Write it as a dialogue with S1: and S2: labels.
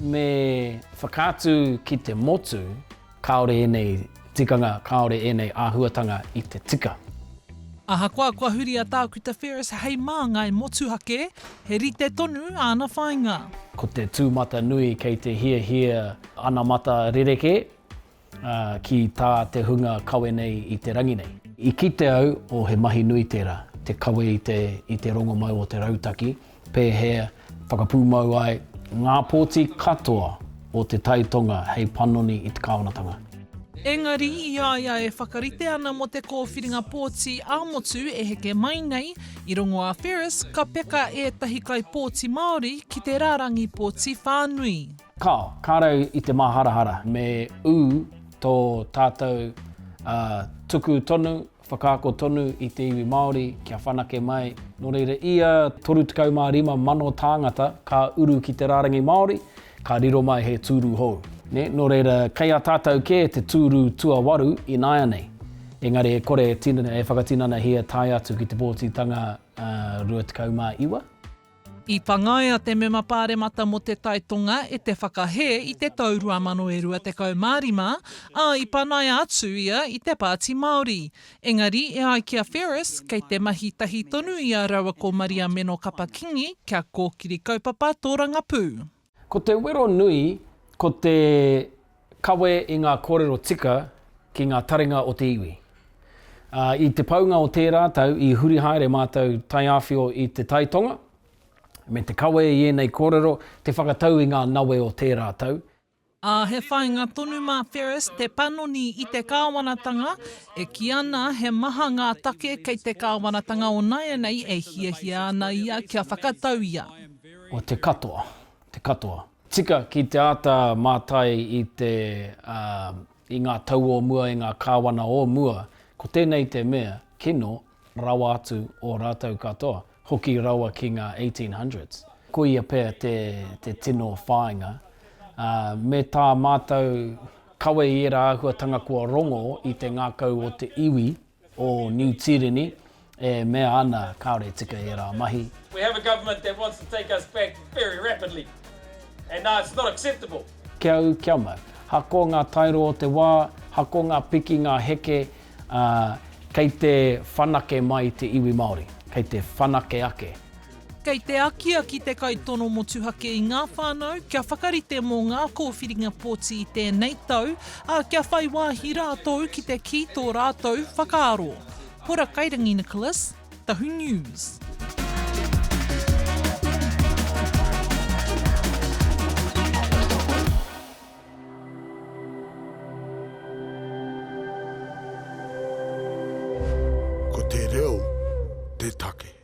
S1: me whakātu ki te motu, kāore enei tikanga, kāore enei āhuatanga i te tika.
S2: Aha kua huri a Tākuta Ferris, hei māngai motuhake, he rite tonu āna whainga.
S1: Ko te tūmata nui kei te hia ana mata rereke, ki tā te hunga kawe nei i te rangi nei. I ki te au o he mahi nui tērā, te kawe i te rongo mau o te rautaki, pē hea whakapū mau ai ngā pōti katoa o te Tai Tonga hei panoni i te kāwanatanga.
S2: Engari, ia e whakarite ana mo te kōwhiringa pōti a motu e heke mai nei, i rongo a Ferris, ka peka e tahi kai pōti Māori ki te rārangi pōti whānui.
S1: Kārau i te māharahara, me tō tātou tuku tonu, whakaako tonu i te iwi Māori, kia whanake mai. Nō reira ia 35 mano tāngata ka uru ki te rārangi Māori, ka riro mai he tūru hou. Nō reira, kei a tātou ke te tūru tuawaru i nāianei. Engari e kore e whakatinana hia tai atu ki te pōtitanga 29.
S2: I whangaia te mema pāremata mo te Tai Tonga e te whakahe i te taurua mano e rua te kaumārima, a i panai atu ia i te pāti Māori. Engari, e ai kia Ferris, kei te mahi tahi tonu i a rawa ko Maria Meno Kapakingi, kia kōkiri kaupapa tōranga pū.
S1: Ko te wero nui, ko te kawe i ngā kōrero tika ki ngā taringa o te iwi. I te paunga o tē rātou, i huri haere mātou tai āwhio i te Tai Tonga, me te kawe i enei kōrero, te whakatau i ngā nawe o tē rātou.
S2: He whainga tonu mā Ferris, te panoni i te kāwanatanga, e ki ana he maha ngā take kei te kāwanatanga o nāianei e hiahia ana ia kia whakatau ia.
S1: O te katoa. Tika ki te ata mātai i ngā tau o mua, i ngā kāwana o mua, ko tēnei te mea, kino, rawa atu o rātou katoa, hoki rawa ki ngā 1800s. Ko ia pēr te tino whāinga, me tā mātou kawe i era āhuatanga kua rongo i te ngākau o te iwi o New Tireni, e mea ana kāore tika i rā mahi.
S3: We have a government that wants to take us back very rapidly. And it's not acceptable.
S1: Kia mau. Hako ngā tairo o te wā, hako ngā piki ngā heke, kei te whanake mai te iwi Māori, kei te whanake ake.
S2: Kei te akia ki te kai tono motuhake i ngā whānau, kia whakarite mō ngā kōwhiringa pōti i tēnei tau, a kia whai wāhi rātou ki te ki tō rātou whakaaro. Hora Kairangi Nicholas, Tahu News.
S4: Ko te reo, te take.